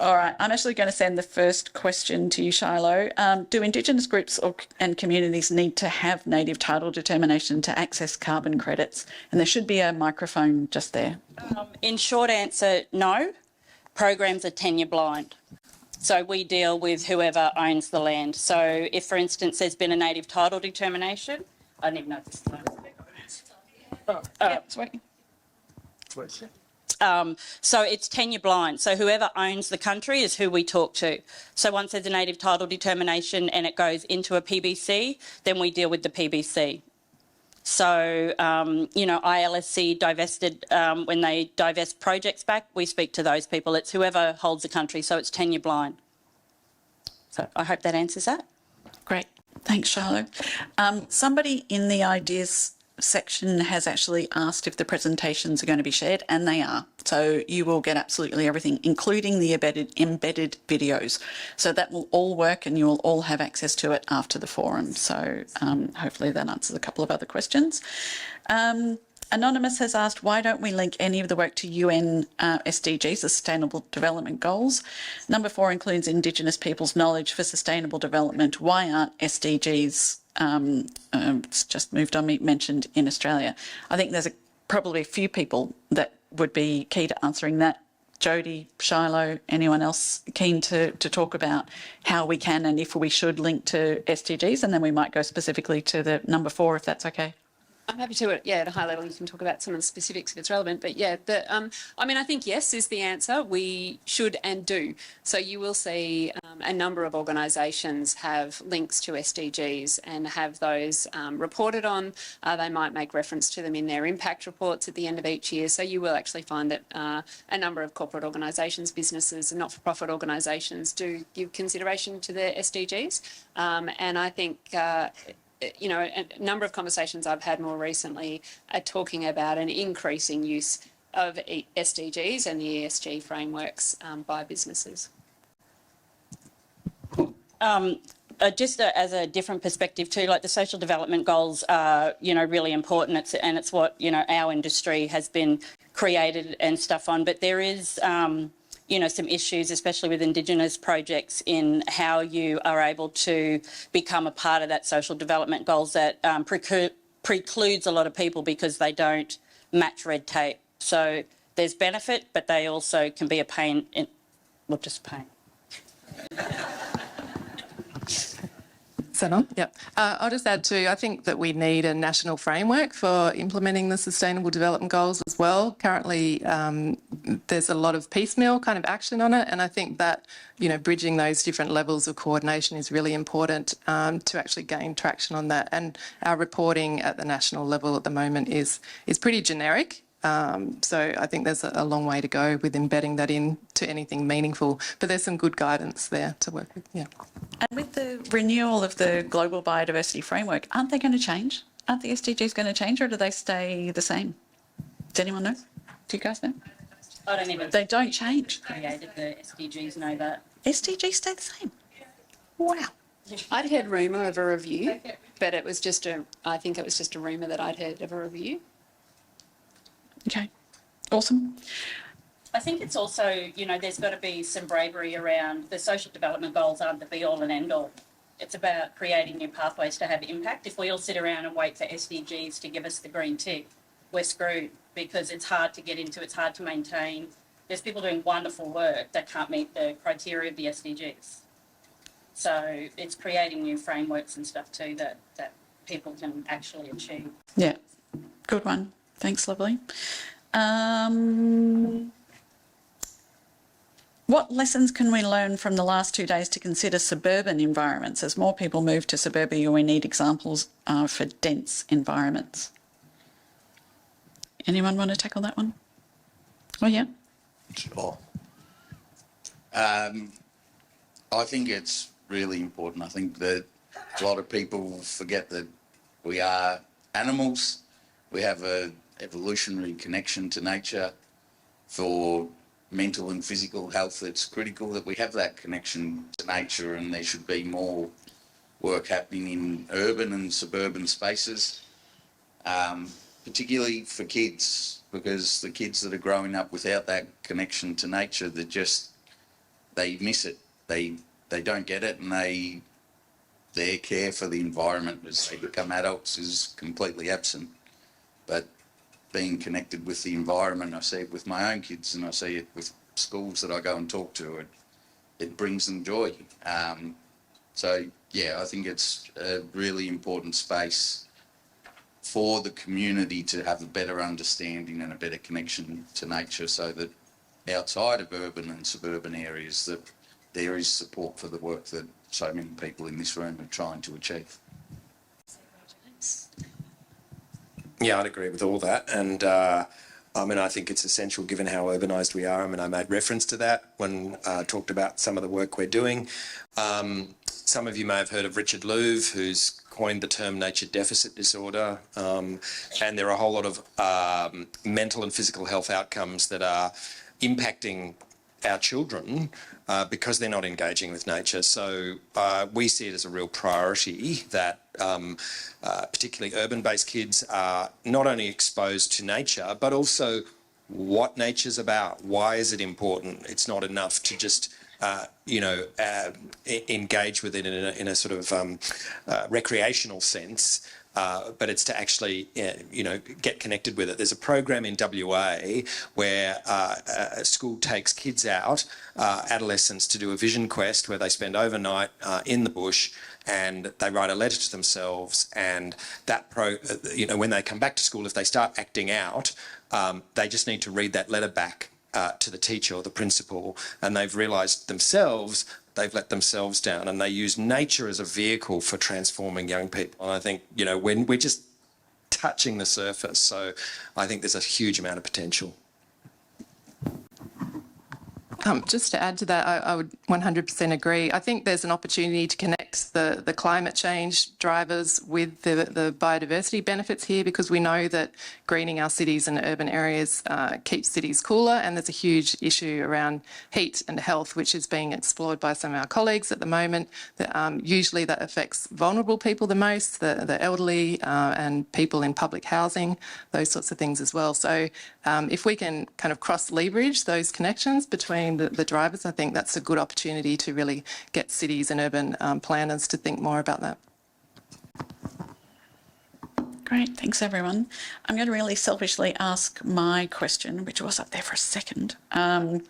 All right, I'm actually going to send the first question to you, Shiloh. Do Indigenous groups and communities need to have native title determination to access carbon credits? And there should be a microphone just there. In short answer, no. Programs are tenure blind. So we deal with whoever owns the land. So if, for instance, there's been a native title determination, I don't even know if this is Yeah, it's working. so it's tenure blind. So whoever owns the country is who we talk to. So once there's a native title determination and it goes into a PBC, then we deal with the PBC. So, ILSC divested, when they divest projects back, we speak to those people. It's whoever holds the country, so it's tenure blind. So I hope that answers that. Great. Thanks, Shiloh. Somebody in the ideas section has actually asked if the presentations are going to be shared, and they are. So you will get absolutely everything, including the embedded videos. So that will all work and you will all have access to it after the forum. So hopefully that answers a couple of other questions. Anonymous has asked, why don't we link any of the work to UN SDGs, Sustainable Development Goals? Number 4 includes Indigenous people's knowledge for sustainable development. Why aren't SDGs, it's just moved on me, mentioned in Australia? I think there's probably a few people that would be key to answering that. Jody, Shiloh, anyone else keen to talk about how we can and if we should link to SDGs, and then we might go specifically to the number 4 if that's okay. I'm happy to, at a high level, you can talk about some of the specifics if it's relevant. But I think yes is the answer. We should and do. So you will see a number of organisations have links to SDGs and have those reported on. They might make reference to them in their impact reports at the end of each year. So you will actually find that a number of corporate organisations, businesses and not-for-profit organisations do give consideration to their SDGs. And I think a number of conversations I've had more recently are talking about an increasing use of SDGs and the ESG frameworks by businesses. As a different perspective too, like the social development goals are, really important. It's what, our industry has been created and stuff on. But there is, some issues, especially with Indigenous projects, in how you are able to become a part of that social development goals that precludes a lot of people because they don't match red tape. So there's benefit, but they also can be a pain, just pain. Is that on? Yep. I'll just add too, I think that we need a national framework for implementing the Sustainable Development Goals as well. Currently, there's a lot of piecemeal kind of action on it, and I think that, bridging those different levels of coordination is really important to actually gain traction on that. And our reporting at the national level at the moment is pretty generic. So I think there's a long way to go with embedding that into anything meaningful, but there's some good guidance there to work with. Yeah. And with the renewal of the Global Biodiversity Framework, aren't they going to change? Aren't the SDGs going to change, or do they stay the same? Does anyone know? Do you guys know? I don't even. They don't change. Created the SDGs, know that. SDGs stay the same. Wow. I'd heard rumour of a review, but it was I think it was just a rumour that I'd heard of a review. Okay. Awesome. I think it's also, there's got to be some bravery around the social development goals aren't the be-all and end-all. It's about creating new pathways to have impact. If we all sit around and wait for SDGs to give us the green tick, we're screwed because it's hard to get into, it's hard to maintain. There's people doing wonderful work that can't meet the criteria of the SDGs. So it's creating new frameworks and stuff too that people can actually achieve. Yeah. Good one. Thanks, lovely. What lessons can we learn from the last 2 days to consider suburban environments? As more people move to suburbia, we need examples for dense environments. Anyone want to tackle that one? Oh, yeah. Sure. I think it's really important. I think that a lot of people forget that we are animals. We have a evolutionary connection to nature. For mental and physical health, it's critical that we have that connection to nature, and there should be more work happening in urban and suburban spaces, particularly for kids, because the kids that are growing up without that connection to nature, they they miss it. They don't get it, and their care for the environment as they become adults is completely absent. But being connected with the environment, I see it with my own kids, and I see it with schools that I go and talk to. It brings them joy. So yeah, I think it's a really important space for the community to have a better understanding and a better connection to nature, so that outside of urban and suburban areas that there is support for the work that so many people in this room are trying to achieve. Yeah, I'd agree with all that. And I mean, I think it's essential given how urbanised we are. I mean, I made reference to that when I talked about some of the work we're doing. Some of you may have heard of Richard Louv, who's coined the term nature deficit disorder. And there are a whole lot of mental and physical health outcomes that are impacting our children because they're not engaging with nature. So we see it as a real priority that particularly urban-based kids are not only exposed to nature, but also what nature's about. Why is it important? It's not enough to just engage with it in a sort of recreational sense. But it's to actually, get connected with it. There's a program in WA where a school takes kids out, adolescents, to do a vision quest where they spend overnight in the bush and they write a letter to themselves. And that when they come back to school, if they start acting out, they just need to read that letter back to the teacher or the principal, and they've realised themselves they've let themselves down, and they use nature as a vehicle for transforming young people. And I think, when we're just touching the surface, so I think there's a huge amount of potential. Just to add to that, I would 100% agree. I think there's an opportunity to connect the climate change drivers with the biodiversity benefits here, because we know that greening our cities and urban areas keeps cities cooler, and there's a huge issue around heat and health, which is being explored by some of our colleagues at the moment. Usually that affects vulnerable people the most, the elderly and people in public housing, those sorts of things as well. So if we can kind of cross-leverage those connections between the drivers, I think that's a good opportunity to really get cities and urban planners to think more about that. Great, thanks everyone. I'm going to really selfishly ask my question, which was up there for a second. Where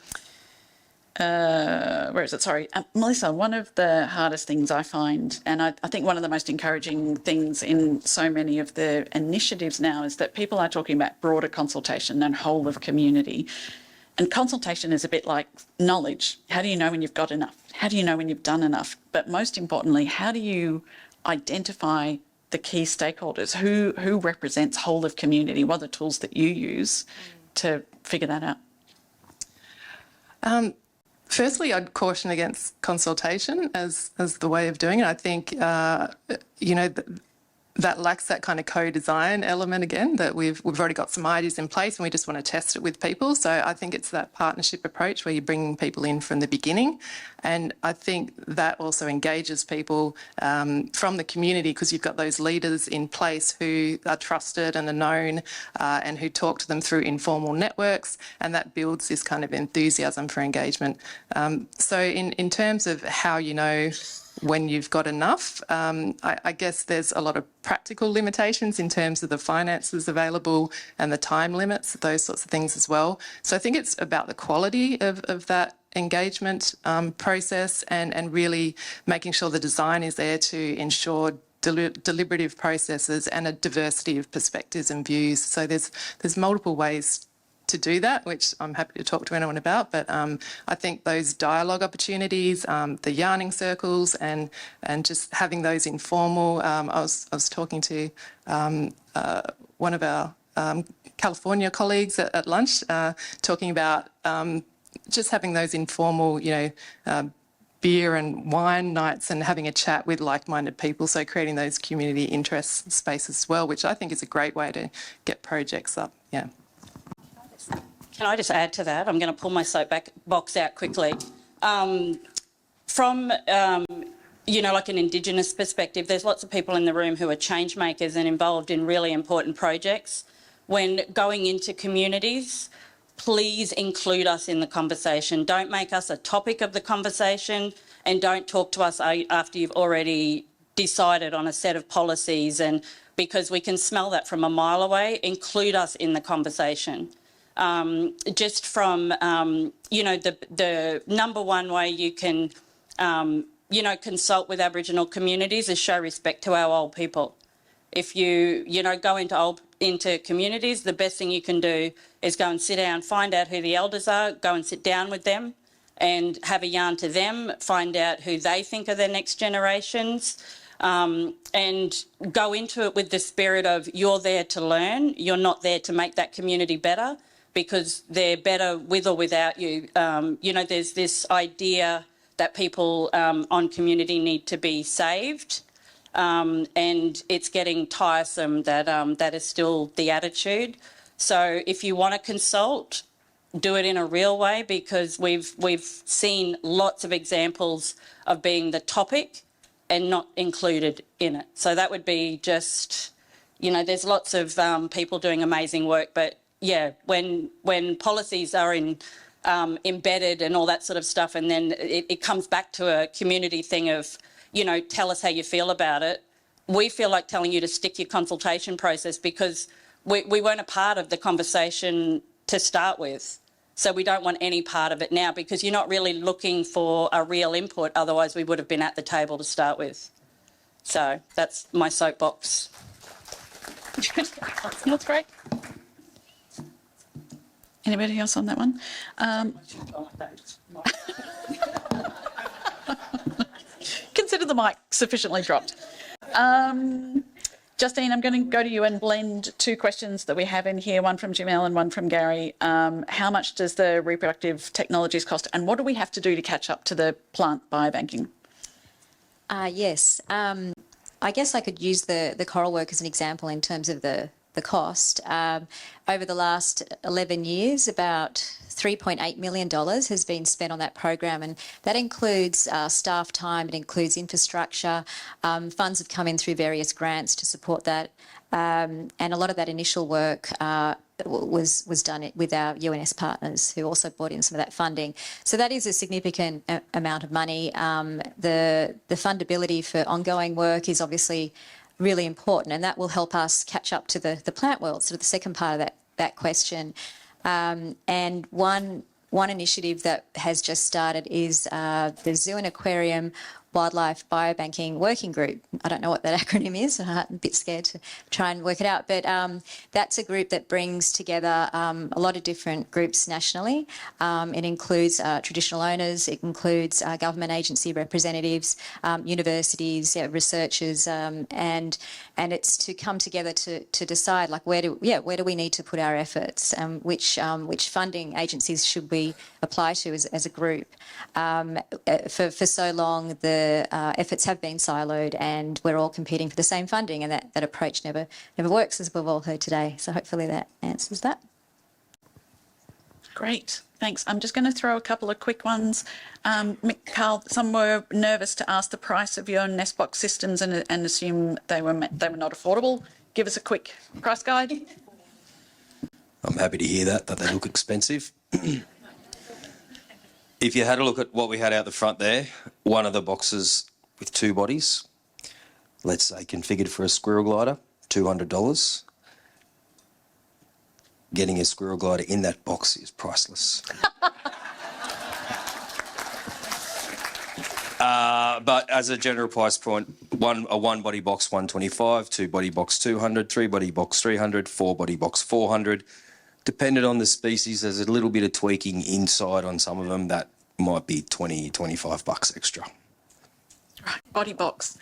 is it? Sorry. Melissa, one of the hardest things I find, and I think one of the most encouraging things in so many of the initiatives now, is that people are talking about broader consultation and whole of community. And consultation is a bit like knowledge. How do you know when you've got enough? How do you know when you've done enough? But most importantly, how do you identify the key stakeholders? Who represents whole of community? What are the tools that you use to figure that out? Firstly, I'd caution against consultation as the way of doing it. I think, that lacks that kind of co-design element again, that we've already got some ideas in place and we just want to test it with people. So I think it's that partnership approach where you're bringing people in from the beginning. And I think that also engages people from the community, because you've got those leaders in place who are trusted and are known and who talk to them through informal networks, and that builds this kind of enthusiasm for engagement. So in terms of how you know when you've got enough, I guess there's a lot of practical limitations in terms of the finances available and the time limits, those sorts of things as well. So I think it's about the quality of that engagement process and really making sure the design is there to ensure deliberative processes and a diversity of perspectives and views. So there's multiple ways to do that, which I'm happy to talk to anyone about. But I think those dialogue opportunities, the yarning circles, and just having those informal. I was talking to one of our California colleagues at lunch, talking about just having those informal, beer and wine nights and having a chat with like-minded people. So creating those community interest spaces as well, which I think is a great way to get projects up. Yeah. Can I just add to that? I'm going to pull my soapbox out quickly. From, like an Indigenous perspective, there's lots of people in the room who are change makers and involved in really important projects. When going into communities, please include us in the conversation. Don't make us a topic of the conversation, and don't talk to us after you've already decided on a set of policies, and because we can smell that from a mile away. Include us in the conversation. Just from, you know, the number one way you can, you know, consult with Aboriginal communities is show respect to our old people. If you know, go into communities, the best thing you can do is go and sit down, find out who the elders are, go and sit down with them and have a yarn to them, find out who they think are their next generations, and go into it with the spirit of you're there to learn, you're not there to make that community better, because they're better with or without you. You know, there's this idea that people on community need to be saved, and it's getting tiresome that that is still the attitude. So if you want to consult, do it in a real way, because we've seen lots of examples of being the topic and not included in it. So that would be just, you know, there's lots of people doing amazing work, but yeah, when policies are embedded and all that sort of stuff, and then it comes back to a community thing of, you know, tell us how you feel about it. We feel like telling you to stick your consultation process, because we weren't a part of the conversation to start with. So we don't want any part of it now, because you're not really looking for a real input. Otherwise, we would have been at the table to start with. So that's my soapbox. That's great. Anybody else on that one? Consider the mic sufficiently dropped. Justine, I'm going to go to you and blend two questions that we have in here, one from Jamel and one from Gary. How much does the reproductive technologies cost, and what do we have to do to catch up to the plant biobanking? Yes. I guess I could use the coral work as an example in terms of the cost. Over the last 11 years, about $3.8 million has been spent on that program, and that includes staff time, it includes infrastructure. Funds have come in through various grants to support that, and a lot of that initial work was done with our UNS partners, who also brought in some of that funding. So that is a significant amount of money. The fundability for ongoing work is obviously really important, and that will help us catch up to the plant world, sort of the second part of that question. And one initiative that has just started is the Zoo and Aquarium Wildlife Biobanking Working Group. I don't know what that acronym is. I'm a bit scared to try and work it out, but that's a group that brings together a lot of different groups nationally. It includes traditional owners, it includes government agency representatives, universities, researchers, and it's to come together to decide, like, where do we need to put our efforts, which funding agencies should we apply to as a group. For so long, the efforts have been siloed, and we're all competing for the same funding, and that approach never works, as we've all heard today. So hopefully that answers that. Great, thanks. I'm just going to throw a couple of quick ones. Carl, some were nervous to ask the price of your nest box systems and assume they were not affordable. Give us a quick price guide. I'm happy to hear that they look expensive. If you had a look at what we had out the front there, one of the boxes with 2 bodies, let's say configured for a squirrel glider, $200. Getting a squirrel glider in that box is priceless. But as a general price point, a 1-body box $125, 2-body box $200, 3-body box $300, 4-body box $400. Depending on the species, there's a little bit of tweaking inside on some of them that might be $20, $25 extra. Right, body box.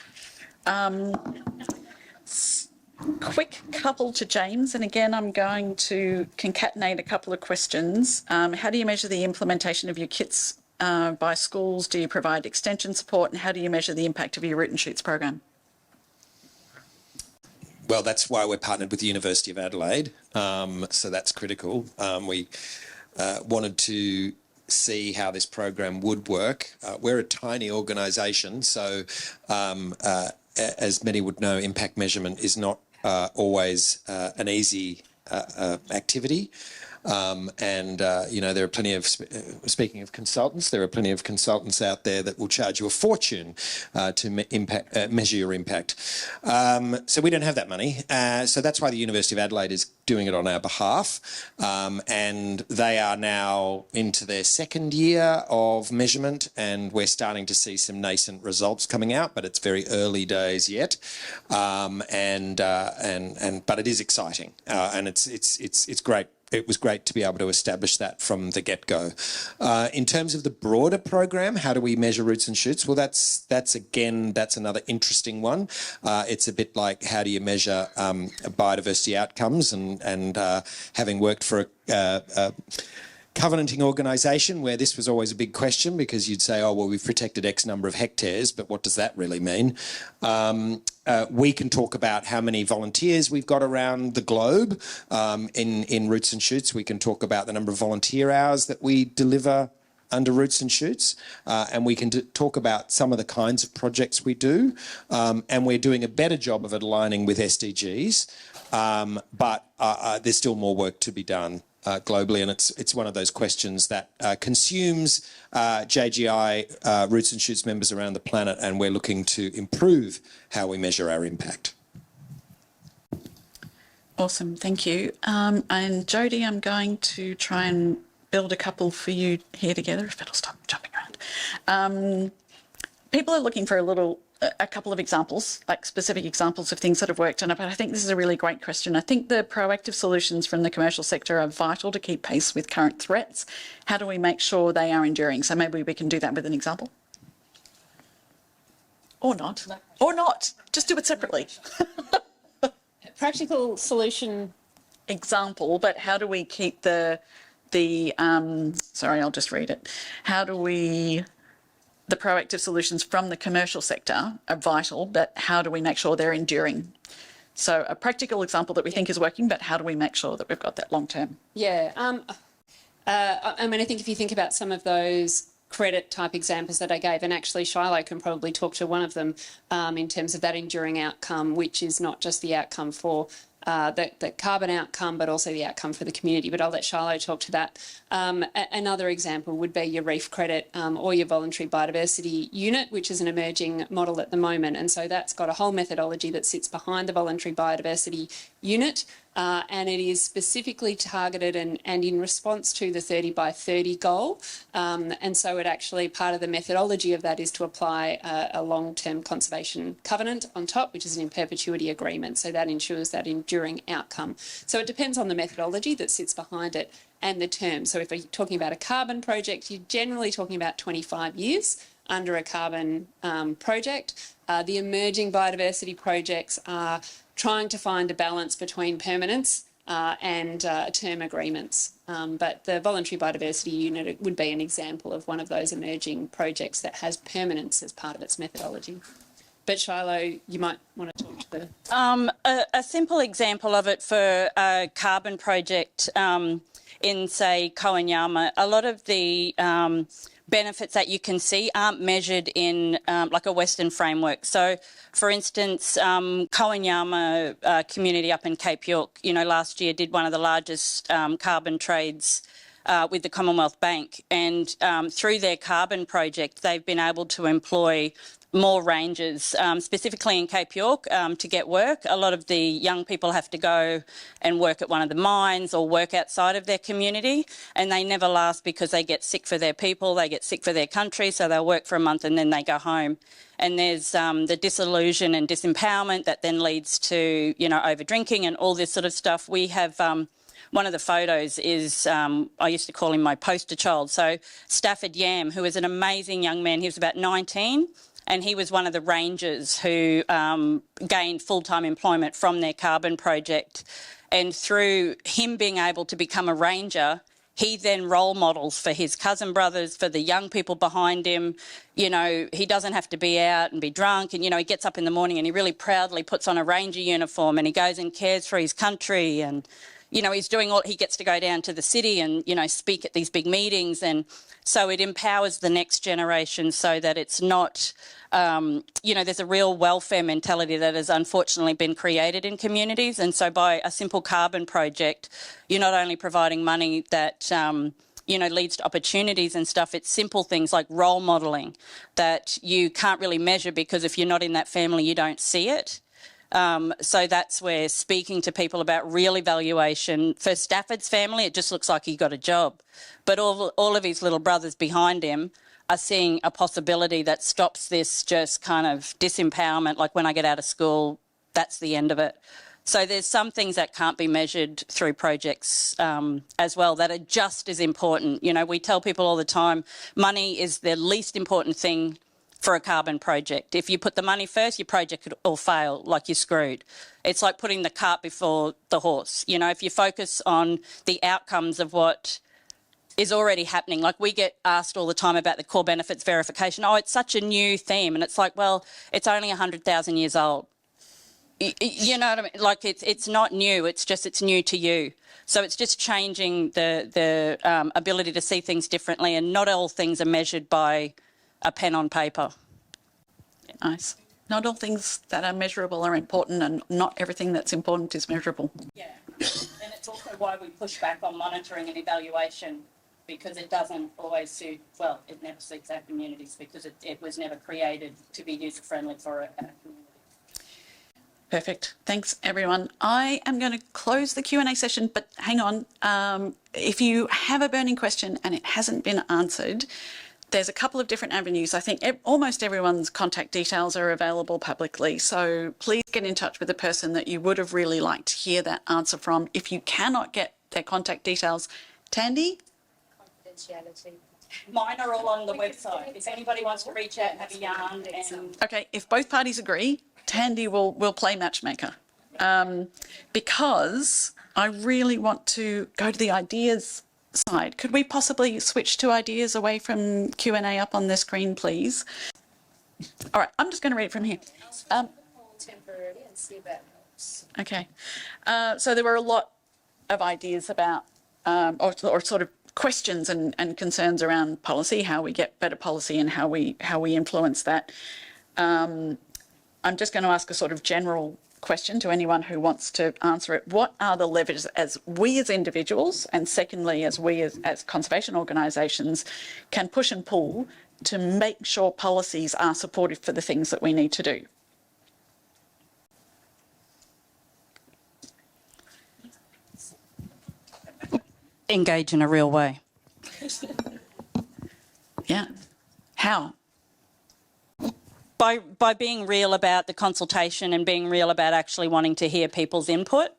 Quick couple to James, and again, I'm going to concatenate a couple of questions. How do you measure the implementation of your kits by schools? Do you provide extension support, and how do you measure the impact of your root and shoots program? Well, that's why we're partnered with the University of Adelaide. So that's critical. We wanted to see how this program would work. We're a tiny organisation, so as many would know, impact measurement is not always an easy activity. There are plenty of, speaking of consultants, there are plenty of consultants out there that will charge you a fortune to measure your impact. So we don't have that money. So that's why the University of Adelaide is doing it on our behalf. And they are now into their second year of measurement, and we're starting to see some nascent results coming out, but it's very early days yet. But it is exciting, and it's great. It was great to be able to establish that from the get-go. In terms of the broader program, how do we measure roots and shoots? Well, that's another interesting one. It's a bit like, how do you measure biodiversity outcomes? And having worked for a covenanting organisation where this was always a big question, because you'd say, oh, well, we've protected X number of hectares, but what does that really mean? We can talk about how many volunteers we've got around the globe in Roots and Shoots. We can talk about the number of volunteer hours that we deliver under Roots and Shoots, and we can talk about some of the kinds of projects we do, and we're doing a better job of aligning with SDGs, but there's still more work to be done globally, and it's one of those questions that consumes JGI Roots and Shoots members around the planet, and we're looking to improve how we measure our impact. Awesome, thank you. And Jodie, I'm going to try and build a couple for you here together, if it'll stop jumping around. People are looking for a couple of examples, like specific examples of things that have worked on it, but I think this is a really great question. I think the proactive solutions from the commercial sector are vital to keep pace with current threats. How do we make sure they are enduring? So maybe we can do that with an example. Or not. Or not. Just do it separately. Practical solution. Example, but how do we keep sorry, I'll just read it. The proactive solutions from the commercial sector are vital, but how do we make sure they're enduring? So a practical example that we think is working, but how do we make sure that we've got that long term? Yeah. I mean, I think if you think about some of those credit type examples that I gave, and actually Shiloh can probably talk to one of them in terms of that enduring outcome, which is not just the outcome for the carbon outcome, but also the outcome for the community. But I'll let Shiloh talk to that. Another example would be your reef credit or your voluntary biodiversity unit, which is an emerging model at the moment. And so that's got a whole methodology that sits behind the voluntary biodiversity unit. And it is specifically targeted and in response to the 30 by 30 goal. And so it actually, part of the methodology of that is to apply a long-term conservation covenant on top, which is an in perpetuity agreement. So that ensures that enduring outcome. So it depends on the methodology that sits behind it and the term. So if we're talking about a carbon project, you're generally talking about 25 years under a carbon project. The emerging biodiversity projects are trying to find a balance between permanence and term agreements. But the voluntary biodiversity unit would be an example of one of those emerging projects that has permanence as part of its methodology. But Shiloh, you might want to talk to the... A simple example of it for a carbon project in, say, Kowanyama, a lot of the benefits that you can see aren't measured in like a Western framework. So, for instance, Kowanyama community up in Cape York, last year did one of the largest carbon trades with the Commonwealth Bank, and through their carbon project, they've been able to employ more rangers, specifically in Cape York, to get work. A lot of the young people have to go and work at one of the mines or work outside of their community, and they never last because they get sick for their people, they get sick for their country, so they'll work for a month and then they go home. And there's the disillusion and disempowerment that then leads to, over drinking and all this sort of stuff. We have... one of the photos is, I used to call him my poster child. So Stafford Yam, who is an amazing young man, he was about 19, and he was one of the rangers who gained full-time employment from their carbon project. And through him being able to become a ranger, he then role models for his cousin brothers, for the young people behind him. He doesn't have to be out and be drunk, and, he gets up in the morning and he really proudly puts on a ranger uniform and he goes and cares for his country, and he's doing he gets to go down to the city and, speak at these big meetings. And so it empowers the next generation so that it's not you know, there's a real welfare mentality that has unfortunately been created in communities. And so by a simple carbon project, you're not only providing money that, you know, leads to opportunities and stuff, it's simple things like role modelling that you can't really measure because if you're not in that family, you don't see it. So that's where speaking to people about real evaluation. For Stafford's family, it just looks like he got a job. But all of his little brothers behind him are seeing a possibility that stops this just kind of disempowerment, like when I get out of school, that's the end of it. So there's some things that can't be measured through projects as well that are just as important. You know, we tell people all the time, money is the least important thing for a carbon project. If you put the money first, your project could all fail, like you're screwed. It's like putting the cart before the horse. You know, if you focus on the outcomes of what is already happening, like we get asked all the time about the core benefits verification. Oh, it's such a new theme. And it's like, well, it's only 100,000 years old. You know what I mean? Like it's not new. It's new to you. So it's just changing the ability to see things differently. And not all things are measured by a pen on paper. Nice. Not all things that are measurable are important, and not everything that's important is measurable. Yeah, and it's also why we push back on monitoring and evaluation, because it doesn't always suit, well, it never suits our communities because it was never created to be user-friendly for our community. Perfect. Thanks, everyone. I am going to close the Q&A session, but hang on. If you have a burning question and it hasn't been answered, there's a couple of different avenues. I think almost everyone's contact details are available publicly. So please get in touch with the person that you would have really liked to hear that answer from. If you cannot get their contact details, Tandy? Confidentiality. Mine are all on the website. If anybody wants to reach out and have a yarn and... Okay, if both parties agree, Tandy will play matchmaker. Because I really want to go to the ideas side. Could we possibly switch to ideas away from Q&A up on the screen, please? All right, I'm just going to read it from here. Temporarily and see if that helps. Okay. So there were a lot of ideas about, or sort of questions and concerns around policy, how we get better policy and how we influence that. I'm just going to ask a sort of general question to anyone who wants to answer it. What are the levers as we as individuals, and secondly as we as conservation organisations, can push and pull to make sure policies are supportive for the things that we need to do? Engage in a real way. Yeah. How? By being real about the consultation and being real about actually wanting to hear people's input,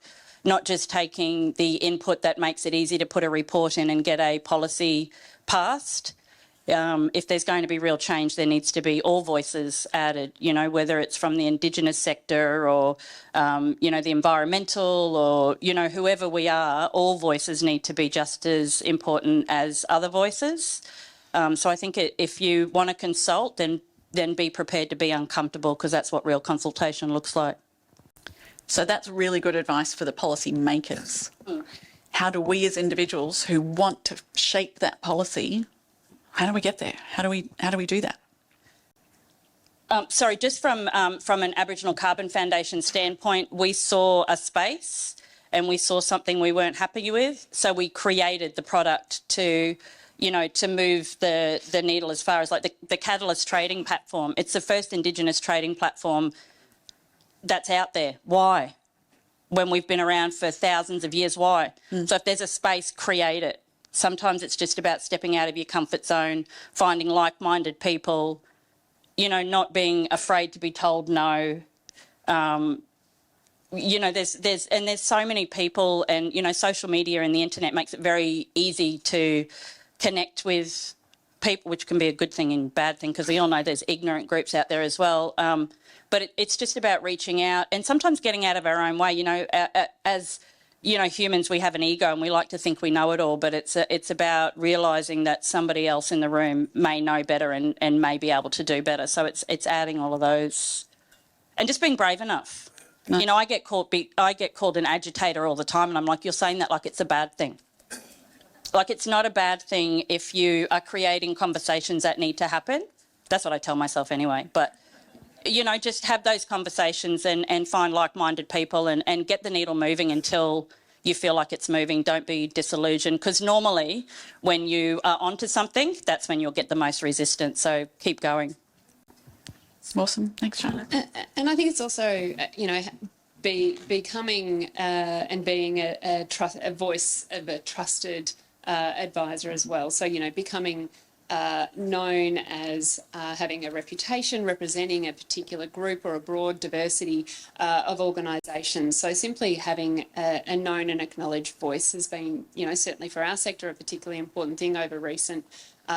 not just taking the input that makes it easy to put a report in and get a policy passed. If there's going to be real change, there needs to be all voices added, you know, whether it's from the Indigenous sector or, you know, the environmental or, you know, whoever we are, all voices need to be just as important as other voices. So I think if you want to consult, then be prepared to be uncomfortable, because that's what real consultation looks like. So that's really good advice for the policy makers. How do we as individuals who want to shape that policy, how do we get there? How do we do that? Sorry, just from an Aboriginal Carbon Foundation standpoint, we saw a space and we saw something we weren't happy with, so we created the product to, you know, to move the needle as far as like the Catalyst trading platform. It's the first Indigenous trading platform that's out there. Why? When we've been around for thousands of years, why? So if there's a space, create it. Sometimes it's just about stepping out of your comfort zone, finding like-minded people, you know, not being afraid to be told no. You know, there's so many people, and, you know, social media and the internet makes it very easy to connect with people, which can be a good thing and bad thing, because we all know there's ignorant groups out there as well. But it's just about reaching out and sometimes getting out of our own way. You know, as you know, humans, we have an ego and we like to think we know it all, but it's about realising that somebody else in the room may know better and may be able to do better. So it's adding all of those and just being brave enough. You know, I get called an agitator all the time, and I'm like, you're saying that like it's a bad thing. Like, it's not a bad thing if you are creating conversations that need to happen. That's what I tell myself anyway. But, you know, just have those conversations and find like-minded people and get the needle moving until you feel like it's moving. Don't be disillusioned, because normally when you are onto something, that's when you'll get the most resistance. So keep going. Awesome. Thanks, Charlotte. And I think it's also, you know, becoming and being a voice of a trusted advisor as well. So, you know, becoming known as having a reputation representing a particular group or a broad diversity of organisations. So simply having a known and acknowledged voice has been, you know, certainly for our sector, a particularly important thing over recent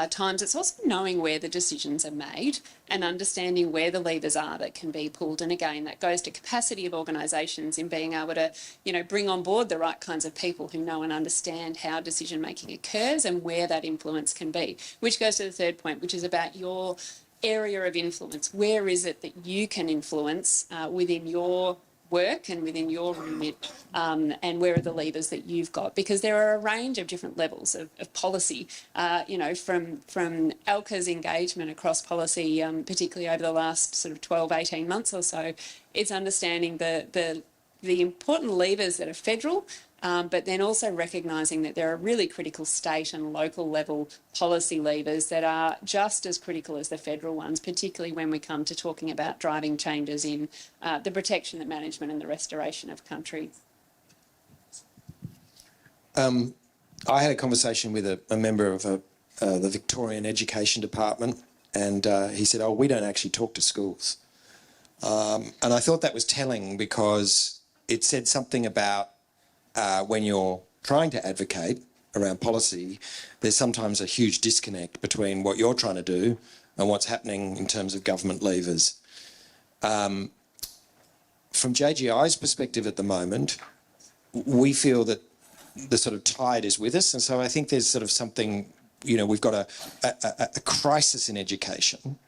times. It's also knowing where the decisions are made and understanding where the levers are that can be pulled. And again, that goes to capacity of organisations in being able to, you know, bring on board the right kinds of people who know and understand how decision making occurs and where that influence can be, which goes to the third point, which is about your area of influence. Where is it that you can influence within your work and within your remit, and where are the levers that you've got? Because there are a range of different levels of policy, you know, from ALCA's engagement across policy, particularly over the last sort of 12, 18 months or so. It's understanding the important levers that are federal, but then also recognising that there are really critical state and local level policy levers that are just as critical as the federal ones, particularly when we come to talking about driving changes in the protection, the management and the restoration of country. I had a conversation with a member of the Victorian Education Department, and he said, "Oh, we don't actually talk to schools." And I thought that was telling, because it said something about when you're trying to advocate around policy, there's sometimes a huge disconnect between what you're trying to do and what's happening in terms of government levers. From JGI's perspective at the moment, we feel that the sort of tide is with us, and so I think there's sort of something, you know, we've got a crisis in education,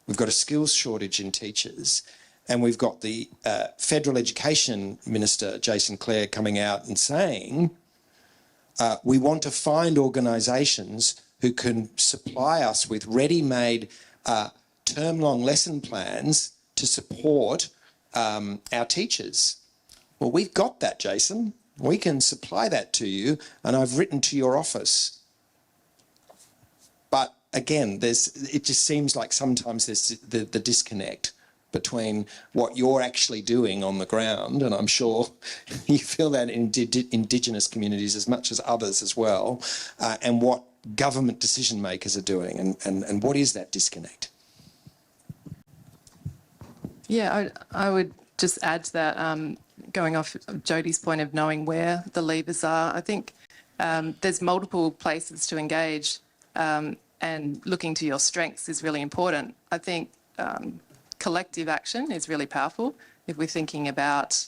we've got a skills shortage in teachers, and we've got the Federal Education Minister, Jason Clare, coming out and saying, we want to find organisations who can supply us with ready-made term-long lesson plans to support our teachers. Well, we've got that, Jason. We can supply that to you, and I've written to your office. But again, it just seems like sometimes there's the disconnect between what you're actually doing on the ground, and I'm sure you feel that in Indigenous communities as much as others as well, and what government decision makers are doing, and what is that disconnect? Yeah, I would just add to that, going off Jodie's point of knowing where the levers are, I think there's multiple places to engage, and looking to your strengths is really important. I think collective action is really powerful. If we're thinking about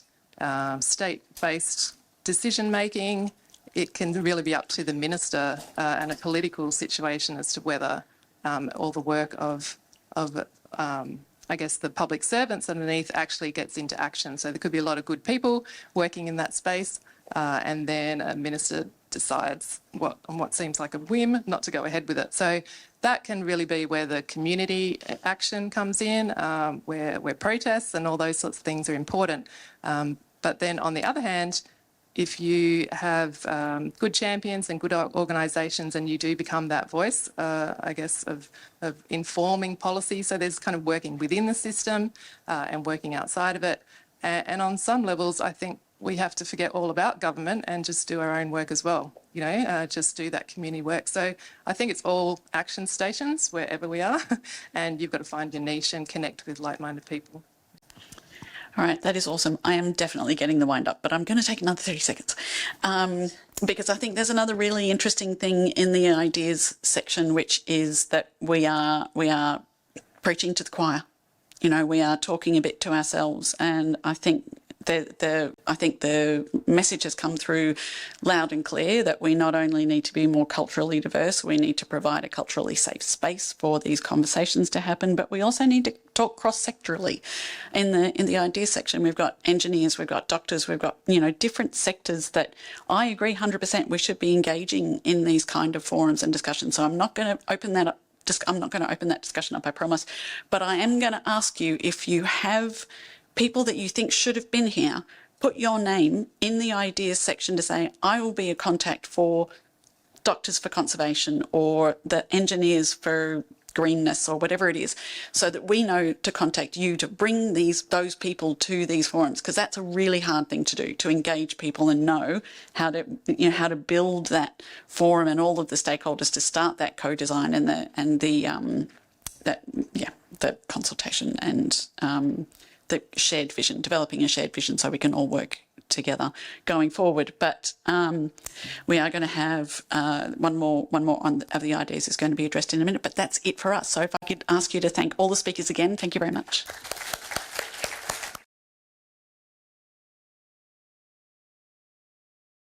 state-based decision-making, it can really be up to the minister and a political situation as to whether all the work of I guess, the public servants underneath actually gets into action. So there could be a lot of good people working in that space, and then a minister decides on what seems like a whim not to go ahead with it. So that can really be where the community action comes in, where protests and all those sorts of things are important. But then on the other hand, if you have good champions and good organisations and you do become that voice, I guess, of informing policy, so there's kind of working within the system and working outside of it. And on some levels, I think we have to forget all about government and just do our own work as well, you know, just do that community work. So I think it's all action stations wherever we are, and you've got to find your niche and connect with like-minded people. All right, that is awesome. I am definitely getting the wind up, but I'm going to take another 30 seconds because I think there's another really interesting thing in the ideas section, which is that we are preaching to the choir. You know, we are talking a bit to ourselves, and I think the message has come through loud and clear that we not only need to be more culturally diverse, we need to provide a culturally safe space for these conversations to happen, but we also need to talk cross-sectorally. In the ideas section, we've got engineers, we've got doctors, we've got, you know, different sectors that I agree 100% we should be engaging in these kind of forums and discussions. So I'm not going to open that up I'm not going to open that discussion up, I promise. But I am going to ask you, if you have people that you think should have been here, put your name in the ideas section to say, I will be a contact for Doctors for Conservation or the engineers for greenness or whatever it is, so that we know to contact you to bring those people to these forums, because that's a really hard thing to do, to engage people and know how to build that forum and all of the stakeholders to start that co-design and the consultation and the shared vision, developing a shared vision so we can all work together going forward. But we are going to have one more of the ideas is going to be addressed in a minute, but that's it for us. So if I could ask you to thank all the speakers again, thank you very much.